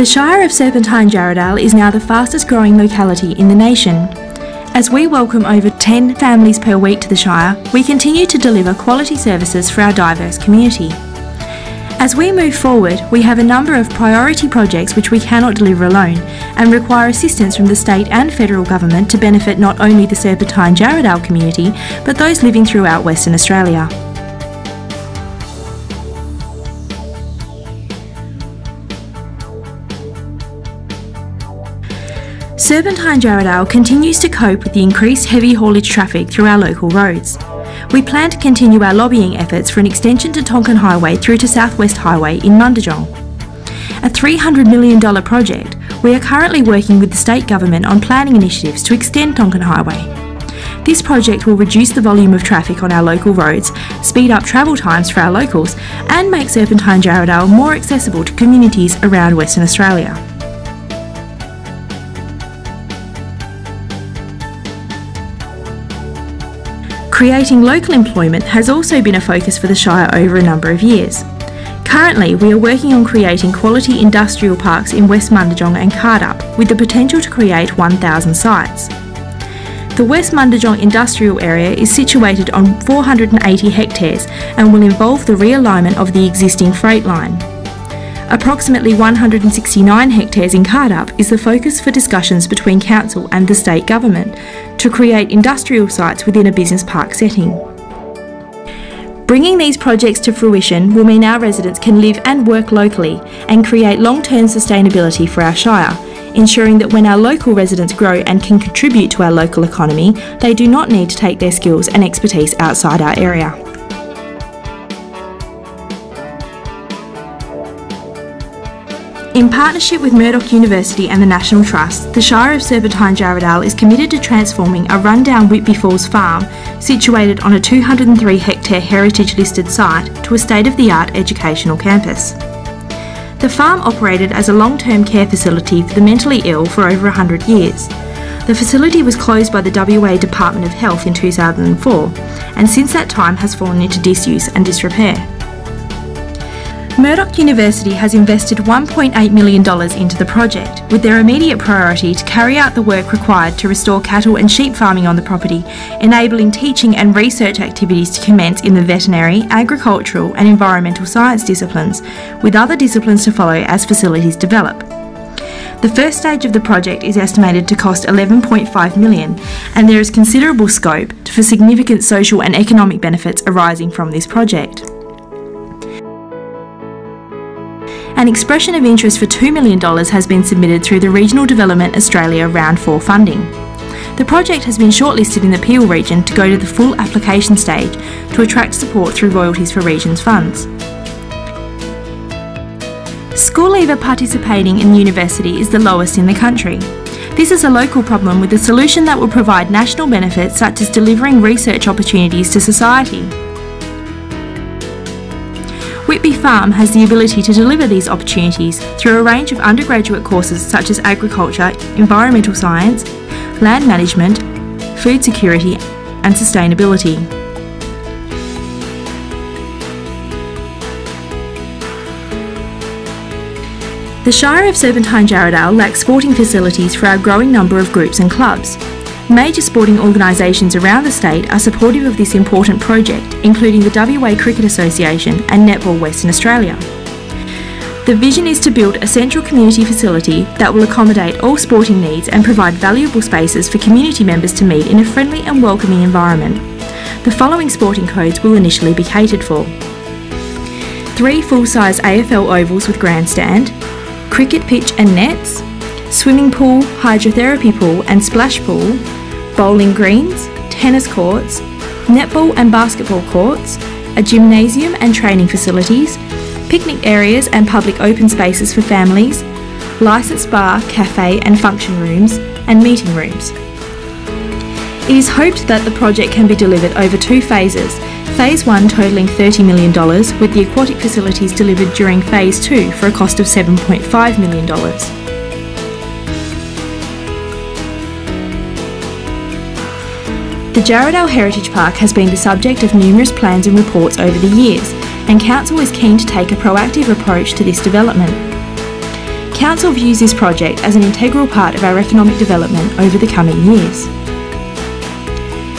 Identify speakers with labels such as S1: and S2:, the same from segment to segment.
S1: The Shire of Serpentine Jarrahdale is now the fastest growing locality in the nation. As we welcome over 10 families per week to the Shire, we continue to deliver quality services for our diverse community. As we move forward, we have a number of priority projects which we cannot deliver alone and require assistance from the state and federal government to benefit not only the Serpentine Jarrahdale community, but those living throughout Western Australia. Serpentine Jarrahdale continues to cope with the increased heavy haulage traffic through our local roads. We plan to continue our lobbying efforts for an extension to Tonkin Highway through to South West Highway in Mundijong. A $300 million project, we are currently working with the state government on planning initiatives to extend Tonkin Highway. This project will reduce the volume of traffic on our local roads, speed up travel times for our locals, and make Serpentine Jarrahdale more accessible to communities around Western Australia. Creating local employment has also been a focus for the Shire over a number of years. Currently, we are working on creating quality industrial parks in West Mundijong and Cardup with the potential to create 1,000 sites. The West Mundijong industrial area is situated on 480 hectares and will involve the realignment of the existing freight line. Approximately 169 hectares in Cardup is the focus for discussions between Council and the state government to create industrial sites within a business park setting. Bringing these projects to fruition will mean our residents can live and work locally and create long-term sustainability for our Shire, ensuring that when our local residents grow and can contribute to our local economy, they do not need to take their skills and expertise outside our area. In partnership with Murdoch University and the National Trust, the Shire of Serpentine Jarrahdale is committed to transforming a rundown Whitby Falls farm situated on a 203 hectare heritage listed site to a state-of-the-art educational campus. The farm operated as a long-term care facility for the mentally ill for over 100 years. The facility was closed by the WA Department of Health in 2004 and since that time has fallen into disuse and disrepair. Murdoch University has invested $1.8 million into the project, with their immediate priority to carry out the work required to restore cattle and sheep farming on the property, enabling teaching and research activities to commence in the veterinary, agricultural and environmental science disciplines, with other disciplines to follow as facilities develop. The first stage of the project is estimated to cost $11.5 million, and there is considerable scope for significant social and economic benefits arising from this project. An expression of interest for $2 million has been submitted through the Regional Development Australia Round 4 funding. The project has been shortlisted in the Peel region to go to the full application stage to attract support through royalties for regions funds. School leaver participating in university is the lowest in the country. This is a local problem with a solution that will provide national benefits such as delivering research opportunities to society. Whitby Farm has the ability to deliver these opportunities through a range of undergraduate courses such as agriculture, environmental science, land management, food security and sustainability. The Shire of Serpentine Jarrahdale lacks sporting facilities for our growing number of groups and clubs. Major sporting organisations around the state are supportive of this important project, including the WA Cricket Association and Netball Western Australia. The vision is to build a central community facility that will accommodate all sporting needs and provide valuable spaces for community members to meet in a friendly and welcoming environment. The following sporting codes will initially be catered for: 3 full-size AFL ovals with grandstand, cricket pitch and nets, swimming pool, hydrotherapy pool and splash pool, bowling greens, tennis courts, netball and basketball courts, a gymnasium and training facilities, picnic areas and public open spaces for families, licensed bar, cafe and function rooms, and meeting rooms. It is hoped that the project can be delivered over 2 phases, Phase 1 totalling $30 million, with the aquatic facilities delivered during Phase 2 for a cost of $7.5 million. The Jarrahdale Heritage Park has been the subject of numerous plans and reports over the years, and Council is keen to take a proactive approach to this development. Council views this project as an integral part of our economic development over the coming years.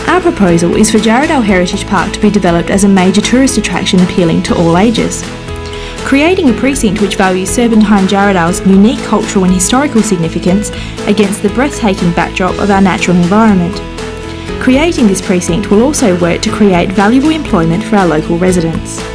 S1: Our proposal is for Jarrahdale Heritage Park to be developed as a major tourist attraction appealing to all ages. Creating a precinct which values Serpentine Jarrahdale's unique cultural and historical significance against the breathtaking backdrop of our natural environment. Creating this precinct will also work to create valuable employment for our local residents.